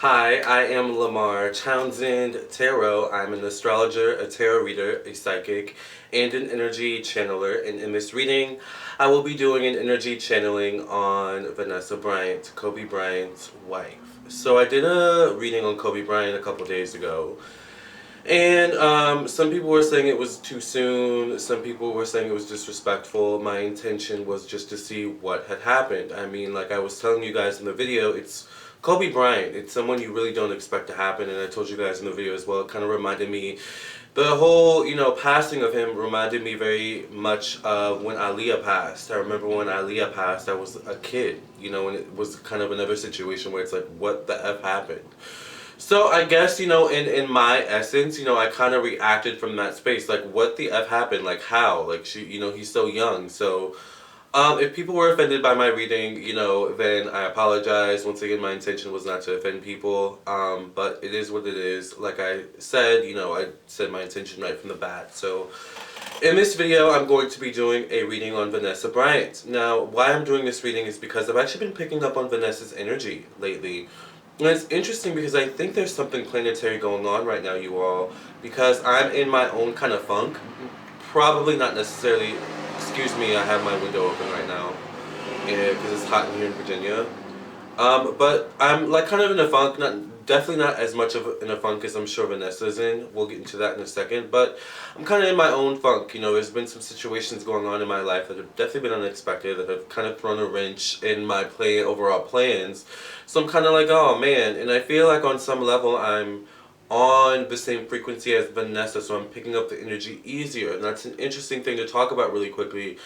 Hi, I am Lamarr Townsend Tarot. I'm an astrologer, a tarot reader, a psychic, and an energy channeler. And in this reading, I will be doing an energy channeling on Vanessa Bryant, Kobe Bryant's wife. So I did a reading on Kobe Bryant a couple days ago. And some people were saying it was too soon. Some people were saying it was disrespectful. My intention was just to see what had happened. I mean, like I was telling you guys in the video, it's Kobe Bryant. It's someone you really don't expect to happen. And I told you guys in the video as well, it kind of reminded me, the whole, passing of him reminded me very much of when Aaliyah passed. I remember when Aaliyah passed, I was a kid, and it was kind of another situation where it's like, what the F happened? So I guess, in my essence, I kind of reacted from that space. Like, what the F happened? Like, how? Like, he's so young. So, if people were offended by my reading, then I apologize. Once again, my intention was not to offend people. But it is what it is. Like I said, I said my intention right from the bat. So, in this video, I'm going to be doing a reading on Vanessa Bryant. Now, why I'm doing this reading is because I've actually been picking up on Vanessa's energy lately. And it's interesting because I think there's something planetary going on right now, you all, because I'm in my own kind of funk. Probably not necessarily, excuse me, I have my window open right now, because it's hot in here in Virginia. But I'm like kind of in a funk, definitely not as much of in a funk as I'm sure Vanessa's in. We'll get into that in a second. But I'm kind of in my own funk. There's been some situations going on in my life that have definitely been unexpected, that have kind of thrown a wrench in my overall plans. So I'm kind of like, oh man. And I feel like on some level I'm on the same frequency as Vanessa, so I'm picking up the energy easier. And that's an interesting thing to talk about really quickly.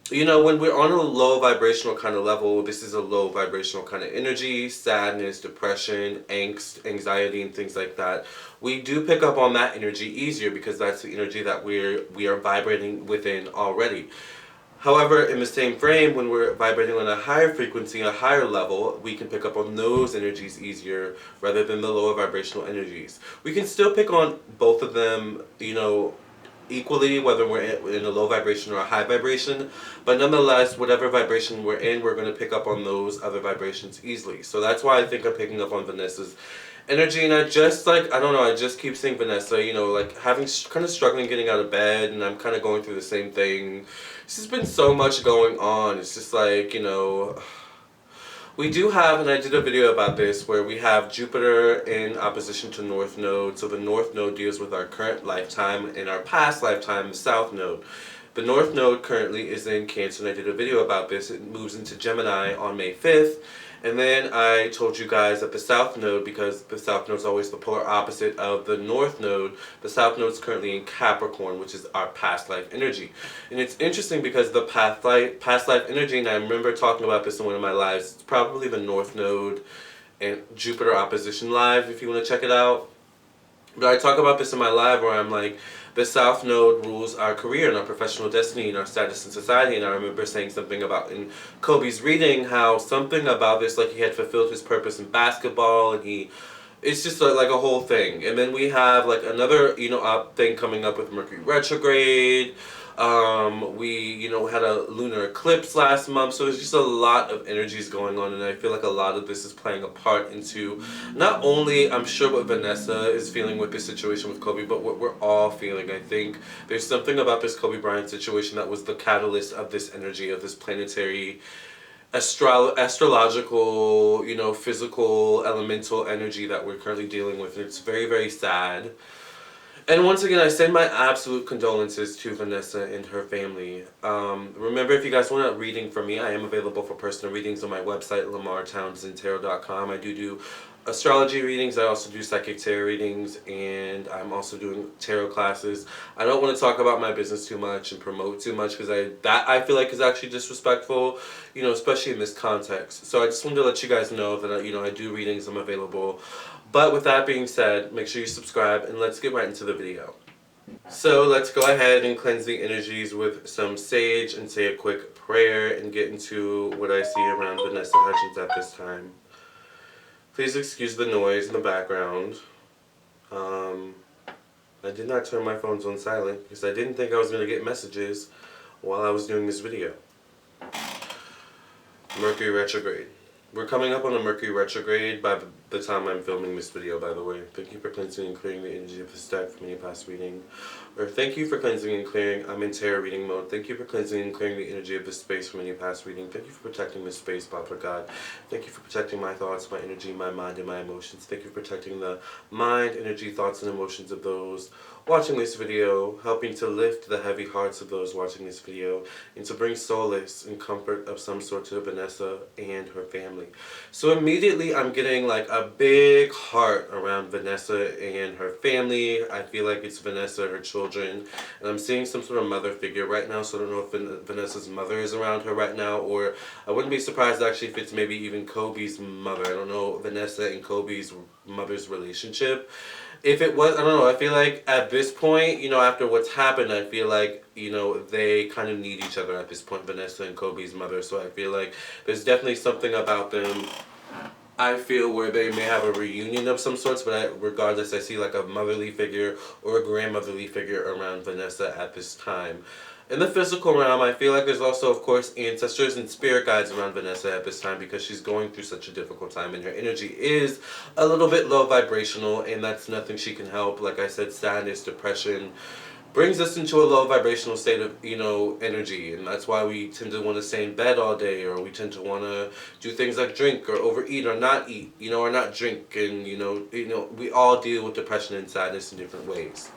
When we're on a low vibrational kind of level, this is a low vibrational kind of energy, sadness, depression, angst, anxiety, and things like that. We do pick up on that energy easier because that's the energy that we are vibrating within already. However, in the same frame, when we're vibrating on a higher frequency, a higher level, we can pick up on those energies easier rather than the lower vibrational energies. We can still pick on both of them, equally, whether we're in a low vibration or a high vibration, but nonetheless, whatever vibration we're in, we're going to pick up on those other vibrations easily. So that's why I think I'm picking up on Vanessa's energy. And I don't know, I just keep seeing Vanessa, like having kind of struggling getting out of bed, and I'm kind of going through the same thing. There's just been so much going on. It's just like, we do have, and I did a video about this, where we have Jupiter in opposition to North Node. So the North Node deals with our current lifetime, and our past lifetime, the South Node. The North Node currently is in Cancer, and I did a video about this. It moves into Gemini on May 5th. And then I told you guys that the South Node, because the South Node is always the polar opposite of the North Node, the South Node is currently in Capricorn, which is our past life energy. And it's interesting because the past life energy, and I remember talking about this in one of my lives, it's probably the North Node and Jupiter opposition live, if you want to check it out. But I talk about this in my live where I'm like, the South Node rules our career and our professional destiny and our status in society. And I remember saying something about in Kobe's reading how something about this, like he had fulfilled his purpose in basketball, and it's just like a whole thing. And then we have like another, thing coming up with Mercury retrograde. We, had a lunar eclipse last month, so there's just a lot of energies going on, and I feel like a lot of this is playing a part into not only, I'm sure, what Vanessa is feeling with this situation with Kobe, but what we're all feeling. I think there's something about this Kobe Bryant situation that was the catalyst of this energy, of this planetary astrological, physical, elemental energy that we're currently dealing with. And it's very, very sad. And once again, I send my absolute condolences to Vanessa and her family. Remember, if you guys want a reading from me, I am available for personal readings on my website, lamarrtownsendtarot.com. I do astrology readings. I also do psychic tarot readings, and I'm also doing tarot classes. I don't want to talk about my business too much and promote too much because I feel like is actually disrespectful, especially in this context. So I just wanted to let you guys know that I do readings. I'm available. But with that being said, make sure you subscribe, and let's get right into the video. So let's go ahead and cleanse the energies with some sage and say a quick prayer and get into what I see around Vanessa Hutchins at this time. Please excuse the noise in the background. I did not turn my phones on silent because I didn't think I was going to get messages while I was doing this video. Mercury retrograde. We're coming up on a Mercury retrograde. By the time I'm filming this video, by the way. Thank you for cleansing and clearing the energy of this deck from any past reading. Or thank you for cleansing and clearing. I'm in tarot reading mode. Thank you for cleansing and clearing the energy of this space from any past reading. Thank you for protecting this space, Papa God. Thank you for protecting my thoughts, my energy, my mind, and my emotions. Thank you for protecting the mind, energy, thoughts, and emotions of those watching this video, helping to lift the heavy hearts of those watching this video, and to bring solace and comfort of some sort to Vanessa and her family. So immediately I'm getting like a big heart around Vanessa and her family. I feel like it's Vanessa, her children, and I'm seeing some sort of mother figure right now, so I don't know if Vanessa's mother is around her right now, or I wouldn't be surprised actually if it's maybe even Kobe's mother. I don't know Vanessa and Kobe's mother's relationship. If it was, I don't know, I feel like at this point, you know, after what's happened, I feel like, you know, they kind of need each other at this point, Vanessa and Kobe's mother. So I feel like there's definitely something about them, I feel, where they may have a reunion of some sorts, but regardless, I see like a motherly figure or a grandmotherly figure around Vanessa at this time. In the physical realm, I feel like there's also, of course, ancestors and spirit guides around Vanessa at this time because she's going through such a difficult time and her energy is a little bit low vibrational, and that's nothing she can help. Like I said, sadness, depression brings us into a low vibrational state of, you know, energy, and that's why we tend to want to stay in bed all day, or we tend to want to do things like drink or overeat or not eat, you know, or not drink, and you know, we all deal with depression and sadness in different ways.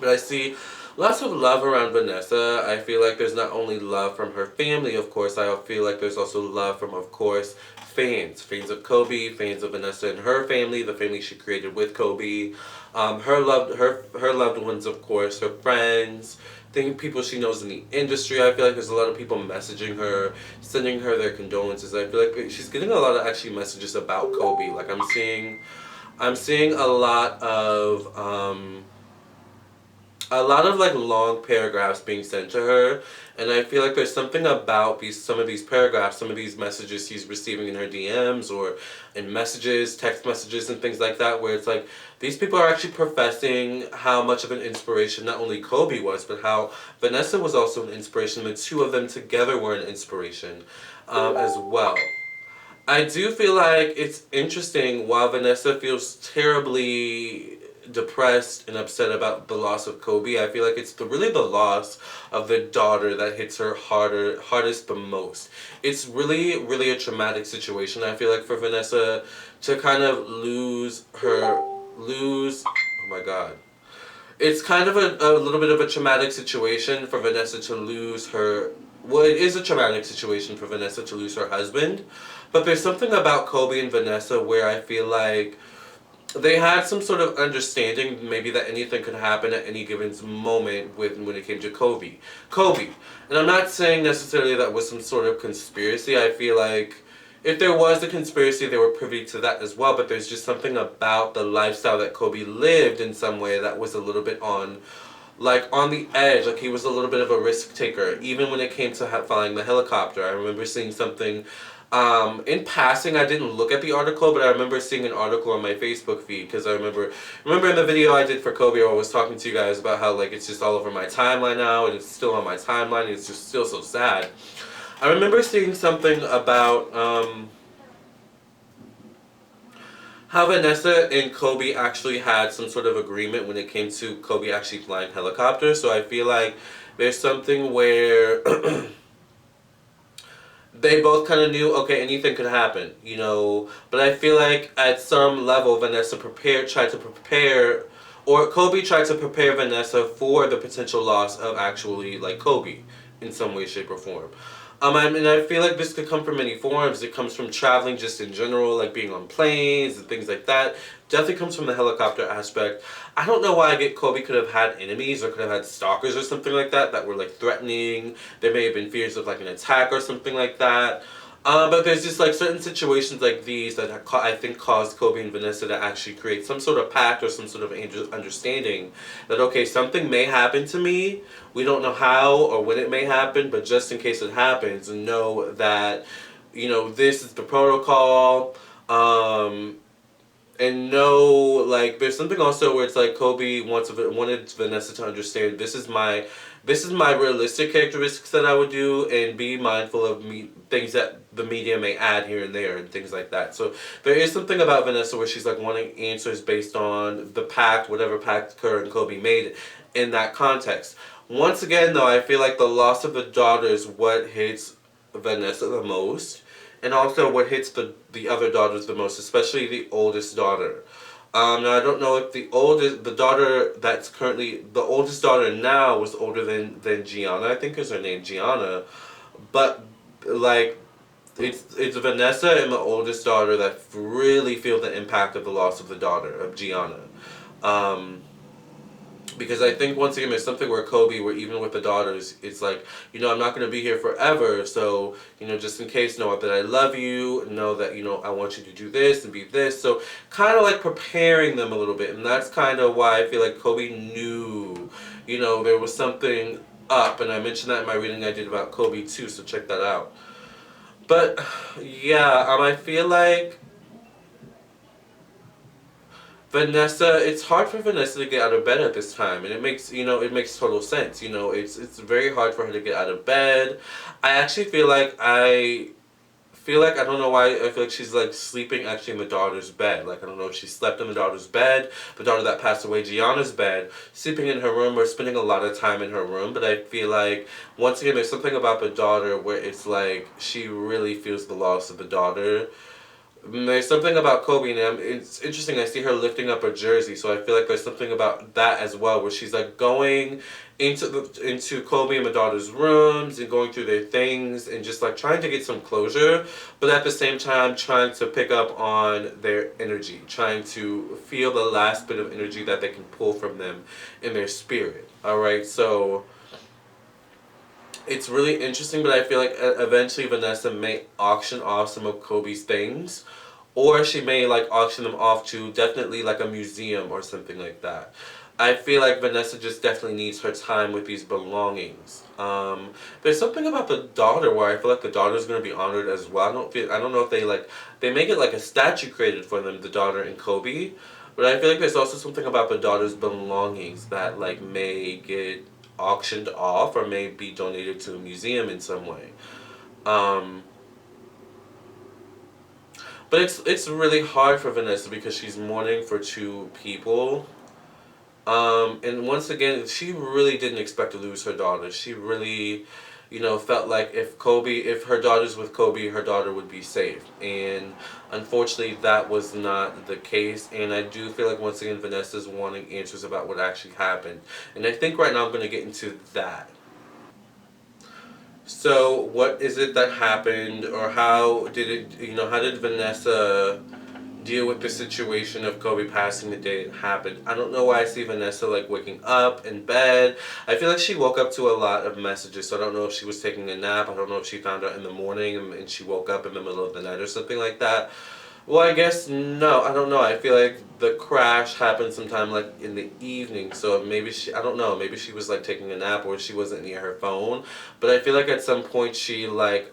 But I see lots of love around Vanessa. I feel like there's not only love from her family, of course, I feel like there's also love from, of course, fans of Kobe, fans of Vanessa and her family, the family she created with Kobe, her loved ones, of course, her friends, people she knows in the industry. I feel like there's a lot of people messaging her, sending her their condolences. I feel like she's getting a lot of actually messages about Kobe. Like I'm seeing a lot of like long paragraphs being sent to her, and I feel like there's something about some of these paragraphs, some of these messages she's receiving in her DMs or in messages, text messages and things like that, where it's like these people are actually professing how much of an inspiration not only Kobe was, but how Vanessa was also an inspiration. The two of them together were an inspiration as well. I do feel like it's interesting, while Vanessa feels terribly depressed and upset about the loss of Kobe, I feel like it's really the loss of the daughter that hits her hardest the most. It's really, really a traumatic situation. I feel like for Vanessa to kind of oh my god. It's kind of a little bit of a traumatic situation for Vanessa to lose her. Well, it is a traumatic situation for Vanessa to lose her husband, but there's something about Kobe and Vanessa where I feel like they had some sort of understanding, maybe that anything could happen at any given moment when it came to Kobe. And I'm not saying necessarily that was some sort of conspiracy. I feel like if there was a conspiracy, they were privy to that as well, but there's just something about the lifestyle that Kobe lived in some way that was a little bit on the edge. Like he was a little bit of a risk taker, even when it came to flying the helicopter. I remember seeing something in passing. I didn't look at the article, but I remember seeing an article on my Facebook feed, because I remember in the video I did for Kobe, I was talking to you guys about how like it's just all over my timeline now, and it's still on my timeline, and it's just still so sad. I remember seeing something about how Vanessa and Kobe actually had some sort of agreement when it came to Kobe actually flying helicopters. So I feel like there's something where they both kind of knew, okay, anything could happen, you know. But I feel like at some level, Kobe tried to prepare Vanessa for the potential loss of actually, like, Kobe in some way, shape, or form. And I feel like this could come from many forms. It comes from traveling just in general, like being on planes and things like that. Definitely comes from the helicopter aspect. I don't know why Kobe could have had enemies or could have had stalkers or something like that were like threatening. There may have been fears of like an attack or something like that. But there's just like certain situations like these that I think caused Kobe and Vanessa to actually create some sort of pact or some sort of understanding that, okay, something may happen to me. We don't know how or when it may happen, but just in case it happens, know that, you know, this is the protocol. And know, like, there's something also where it's like Kobe wanted Vanessa to understand, this is my this is my realistic characteristics that I would do, and be mindful of things that the media may add here and there and things like that. So there is something about Vanessa where she's like wanting answers based on the pact, whatever pact her and Kobe made in that context. Once again, though, I feel like the loss of the daughter is what hits Vanessa the most, and also what hits the other daughters the most, especially the oldest daughter. Now I don't know if the daughter that's currently the oldest daughter now was older than Gianna. I think is her name, Gianna, but like it's Vanessa and the oldest daughter that really feel the impact of the loss of the daughter of Gianna. Um, because I think once again there's something where Kobe, where even with the daughters, it's like, I'm not gonna be here forever, so just in case, know that I love you, know that I want you to do this and be this, so kind of like preparing them a little bit, and that's kind of why I feel like Kobe knew, there was something up, and I mentioned that in my reading I did about Kobe too, so check that out. But yeah, I feel like Vanessa, it's hard for Vanessa to get out of bed at this time, and it makes total sense. It's very hard for her to get out of bed. I don't know why I feel like she's like sleeping actually in the daughter's bed. Like I don't know if she slept in the daughter's bed, the daughter that passed away, Gianna's bed, sleeping in her room or spending a lot of time in her room. But I feel like once again there's something about the daughter where it's like she really feels the loss of the daughter. There's something about Kobe, and it's interesting. I see her lifting up her jersey, so I feel like there's something about that as well, where she's like going into Kobe and my daughter's rooms and going through their things and just like trying to get some closure, but at the same time trying to pick up on their energy, trying to feel the last bit of energy that they can pull from them in their spirit. All right, so it's really interesting, but I feel like eventually Vanessa may auction off some of Kobe's things, or she may like auction them off to definitely like a museum or something like that. I feel like Vanessa just definitely needs her time with these belongings. There's something about the daughter where I feel like the daughter's gonna be honored as well. I don't know if they make it like a statue created for them, the daughter and Kobe, but I feel like there's also something about the daughter's belongings that like may get auctioned off or may be donated to a museum in some way. Um, but it's really hard for Vanessa because she's mourning for two people. And once again, she really didn't expect to lose her daughter. She really, felt like if her daughter's with Kobe, her daughter would be safe. And unfortunately, that was not the case. And I do feel like once again, Vanessa's wanting answers about what actually happened. And I think right now I'm going to get into that. So, what is it that happened, or how did Vanessa deal with the situation of Kobe passing the day it happened? I don't know why I see Vanessa like waking up in bed. I feel like she woke up to a lot of messages, so I don't know if she was taking a nap. I don't know if she found out in the morning and she woke up in the middle of the night or something like that. Well, I guess no, I don't know. I feel like the crash happened sometime like in the evening, so maybe I don't know, maybe she was like taking a nap or she wasn't near her phone. But I feel like at some point she like,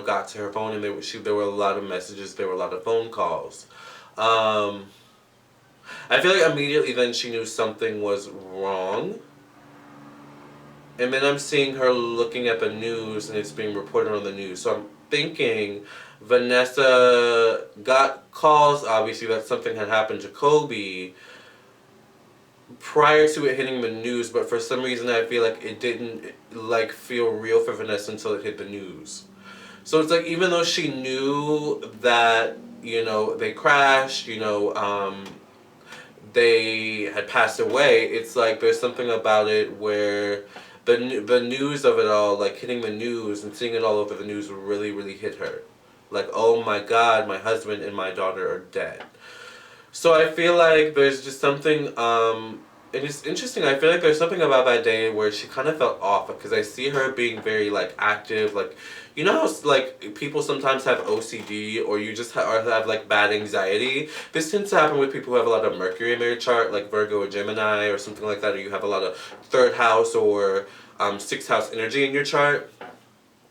got to her phone and there were a lot of messages, there were a lot of phone calls. Um, I feel like immediately then she knew something was wrong. And then I'm seeing her looking at the news and it's being reported on the news. So I'm thinking Vanessa got calls, obviously, that something had happened to Kobe prior to it hitting the news, but for some reason I feel like it didn't like feel real for Vanessa until it hit the news. So it's like even though she knew that, they crashed, they had passed away, it's like there's something about it where the news of it all, like hitting the news and seeing it all over the news, really, really hit her. Like, oh my God, my husband and my daughter are dead. So I feel like there's just something, and it's interesting, I feel like there's something about that day where she kind of felt off, because I see her being very, like, active, like, how, like, people sometimes have OCD, or you just or have, like, bad anxiety? This tends to happen with people who have a lot of Mercury in their chart, like Virgo or Gemini, or something like that, or you have a lot of third house or sixth house energy in your chart.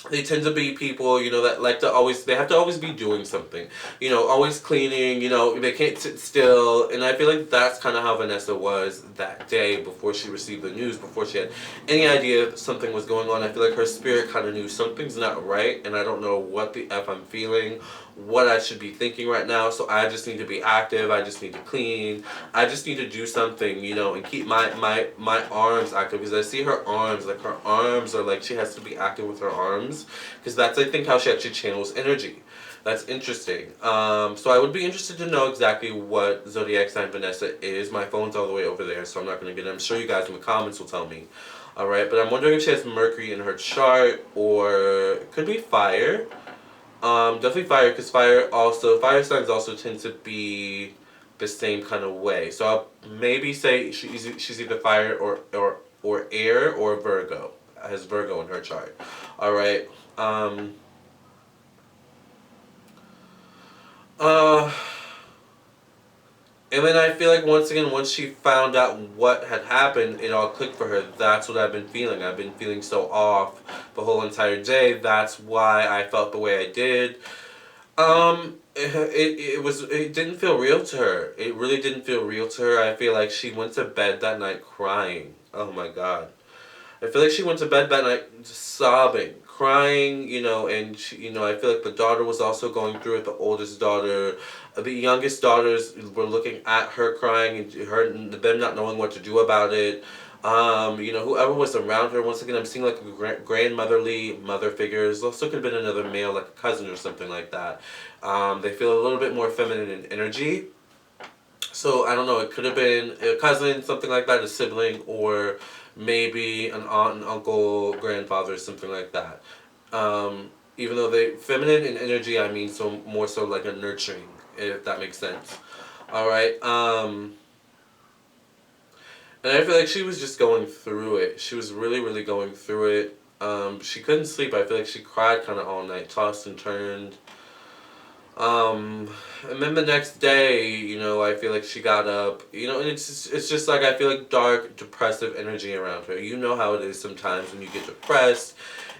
they tend to be people, that like to always, they have to always be doing something, always cleaning, they can't sit still. And I feel like that's kind of how Vanessa was that day before she received the news, before she had any idea something was going on. I feel like her spirit kind of knew something's not right, and I don't know what the F I'm feeling, what I should be thinking right now. So I just need to be active. I just need to clean. I just need to do something, and keep my arms active, because I see her arms, like her arms are like she has to be active with her arms, because that's, I think, how she actually channels energy. That's interesting. So I would be interested to know exactly what zodiac sign Vanessa is. My phone's all the way over there, so I'm not going to get it. I'm sure you guys in the comments will tell me. Alright, but I'm wondering if she has Mercury in her chart, or it could be fire. Definitely fire, because fire signs also tend to be the same kind of way. So I'll maybe say she's either fire or air, or Virgo. Has Virgo in her chart. Alright. Uh, and then I feel like once again, once she found out what had happened, it all clicked for her. That's what I've been feeling. I've been feeling so off the whole entire day. That's why I felt the way I did. It didn't feel real to her. It really didn't feel real to her. I feel like she went to bed that night crying. Oh my God. I feel like she went to bed that night sobbing, crying, and she, I feel like the daughter was also going through it, the oldest daughter. The youngest daughters were looking at her crying, and them not knowing what to do about it. Whoever was around her, once again, I'm seeing like a grandmotherly mother figures. Also could have been another male, like a cousin or something like that. They feel a little bit more feminine in energy. So I don't know, it could have been a cousin, something like that, a sibling, or maybe an aunt and uncle, grandfather, something like that. Even though they feminine in energy, I mean so more so like a nurturing, if that makes sense. All right. And I feel like she was just going through it. She was really, really going through it. She couldn't sleep. I feel like she cried kind of all night, tossed and turned. And then the next day, I feel like she got up, and it's just like, I feel like dark, depressive energy around her. You know how it is sometimes when you get depressed,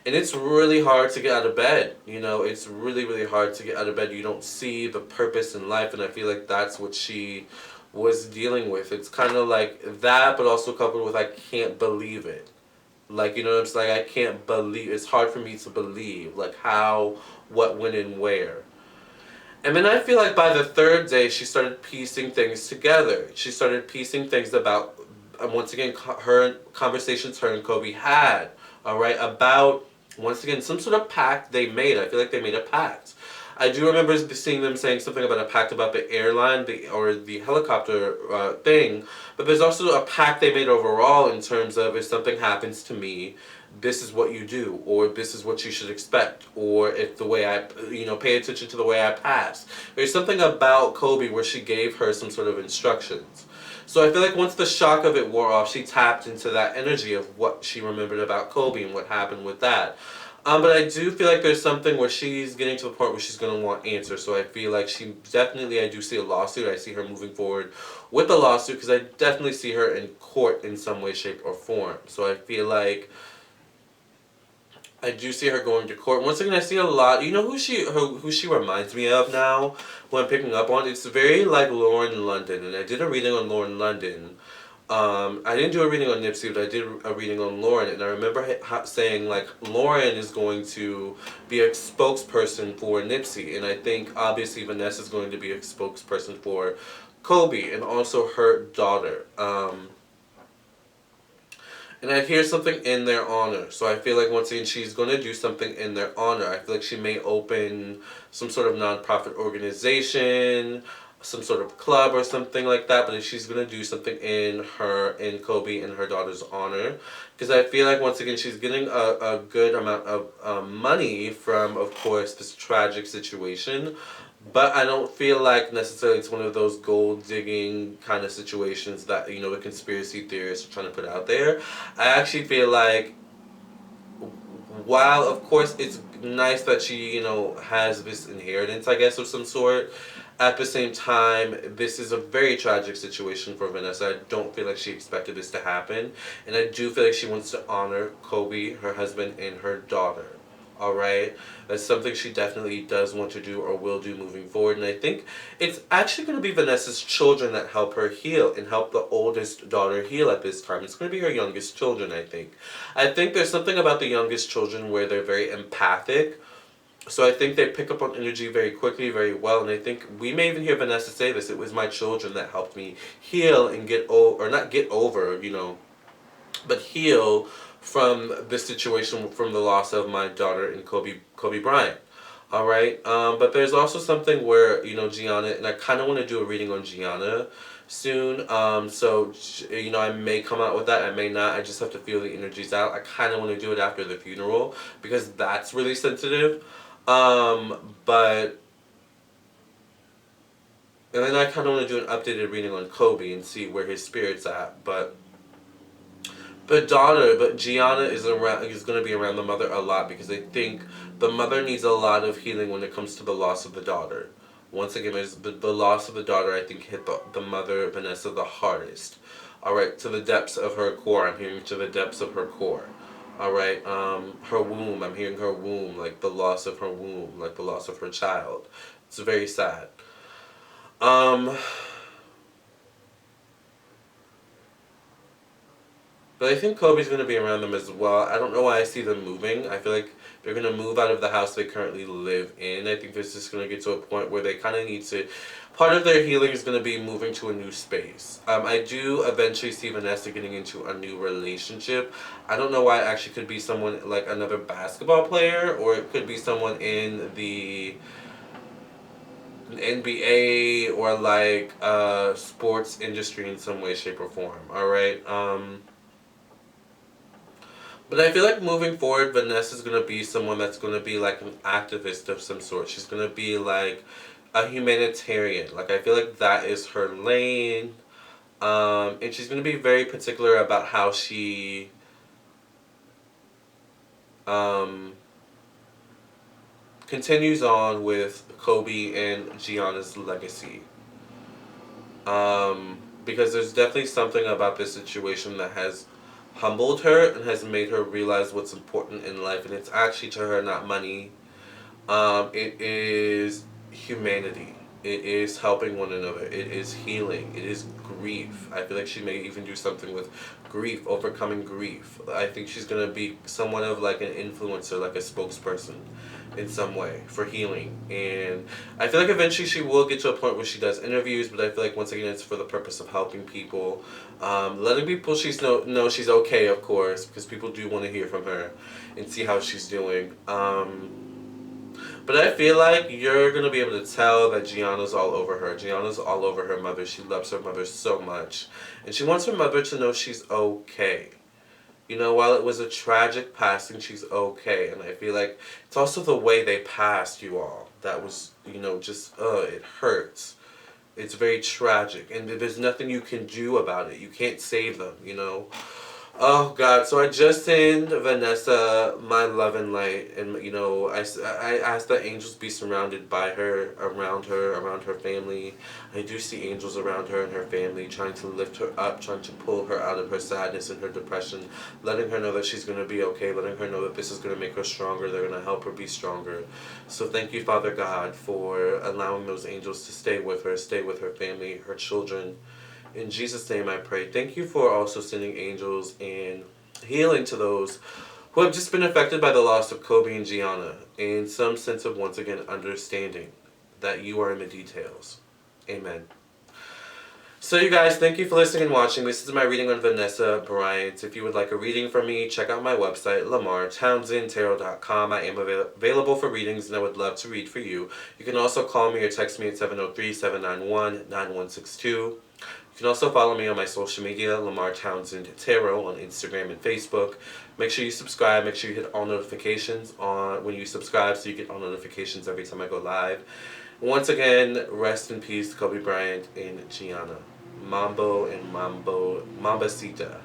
and it's really hard to get out of bed. It's really, really hard to get out of bed. You don't see the purpose in life, and I feel like that's what she was dealing with. It's kind of like that, but also coupled with, I can't believe it. Like, I'm just like, I can't believe, it's hard for me to believe, like, how, what, when, and where. And then I feel like by the third day, she started piecing things together. She started piecing things about, once again, her conversations her and Kobe had, all right, about, once again, some sort of pact they made. I feel like they made a pact. I do remember seeing them saying something about a pact about the airline, or the helicopter thing, but there's also a pact they made overall in terms of, if something happens to me, this is what you do, or this is what you should expect, or if the way I, pay attention to the way I pass. There's something about Kobe where she gave her some sort of instructions. So I feel like once the shock of it wore off, she tapped into that energy of what she remembered about Kobe and what happened with that. But I do feel like there's something where she's getting to the point where she's going to want answers. So I feel like she definitely, I do see a lawsuit. I see her moving forward with the lawsuit, because I definitely see her in court in some way, shape, or form. So I feel like I do see her going to court. Once again, I see a lot. You know who she reminds me of now, who I'm picking up on? It's very like Lauren London, and I did a reading on Lauren London. I didn't do a reading on Nipsey, but I did a reading on Lauren, and I remember saying, like, Lauren is going to be a spokesperson for Nipsey, and I think obviously Vanessa is going to be a spokesperson for Kobe, and also her daughter. And I hear something in their honor. So I feel like once again she's going to do something in their honor. I feel like she may open some sort of nonprofit organization, some sort of club or something like that. But if she's going to do something in Kobe and her daughter's honor. Because I feel like once again she's getting a good amount of money from, of course, this tragic situation. But I don't feel like necessarily it's one of those gold digging kind of situations that, the conspiracy theorists are trying to put out there. I actually feel like, while of course it's nice that she, has this inheritance, I guess, of some sort, at the same time, this is a very tragic situation for Vanessa. I don't feel like she expected this to happen. And I do feel like she wants to honor Kobe, her husband, and her daughter. Alright? That's something she definitely does want to do or will do moving forward. And I think it's actually going to be Vanessa's children that help her heal and help the oldest daughter heal at this time. It's going to be her youngest children, I think. I think there's something about the youngest children where they're very empathic. So I think they pick up on energy very quickly, very well, and I think we may even hear Vanessa say this. It was my children that helped me heal and get over, or not get over, but heal from this situation, from the loss of my daughter and Kobe Bryant. All right, but there's also something where Gianna, and I kind of want to do a reading on Gianna soon. So I may come out with that. I may not. I just have to feel the energies out. I kind of want to do it after the funeral because that's really sensitive. But and then I kind of want to do an updated reading on Kobe and see where his spirit's at. But Gianna is going to be around the mother a lot because I think the mother needs a lot of healing when it comes to the loss of the daughter. Once again, there's the loss of the daughter, I think, hit the mother, Vanessa, the hardest. All right, to the depths of her core. I'm hearing to the depths of her core. All right, her womb. I'm hearing her womb, like the loss of her womb, like the loss of her child. It's very sad. But I think Kobe's going to be around them as well. I don't know why I see them moving. I feel like they're going to move out of the house they currently live in. I think this is going to get to a point where they kind of need to... Part of their healing is going to be moving to a new space. I do eventually see Vanessa getting into a new relationship. I don't know why it actually could be someone like another basketball player, or it could be someone in the NBA or like sports industry in some way, shape, or form. Alright? But I feel like moving forward, Vanessa's going to be someone that's going to be like an activist of some sort. She's going to be like a humanitarian. Like, I feel like that is her lane. And she's going to be very particular about how she continues on with Kobe and Gianna's legacy. Because there's definitely something about this situation that has humbled her and has made her realize what's important in life, and it's actually to her not money. It is humanity. It is helping one another. It is healing. It is grief. I feel like she may even do something with grief, overcoming grief. I think she's going to be somewhat of like an influencer, like a spokesperson in some way for healing. And I feel like eventually she will get to a point where she does interviews, but I feel like once again it's for the purpose of helping people, letting people know she's okay, of course, because people do want to hear from her and see how she's doing. But I feel like you're going to be able to tell that Gianna's all over her. Gianna's all over her mother. She loves her mother so much. And she wants her mother to know she's okay. While it was a tragic passing, she's okay. And I feel like it's also the way they passed, you all. That was, it hurts. It's very tragic. And there's nothing you can do about it. You can't save them, Oh, God. So I just sent Vanessa my love and light. And, I asked that angels be surrounded by her, around her family. I do see angels around her and her family trying to lift her up, trying to pull her out of her sadness and her depression, letting her know that she's going to be okay, letting her know that this is going to make her stronger. They're going to help her be stronger. So thank you, Father God, for allowing those angels to stay with her family, her children. In Jesus' name I pray. Thank you for also sending angels and healing to those who have just been affected by the loss of Kobe and Gianna, and some sense of, once again, understanding that you are in the details. Amen. So you guys, thank you for listening and watching. This is my reading on Vanessa Bryant. If you would like a reading from me, check out my website, lamarrtownsendtarot.com. I am available for readings, and I would love to read for you. You can also call me or text me at 703-791-9162. You can also follow me on my social media, Lamarr Townsend Tarot, on Instagram and Facebook. Make sure you subscribe. Make sure you hit all notifications when you subscribe so you get all notifications every time I go live. Once again, rest in peace, Kobe Bryant and Gianna. Mambo and Mambacita.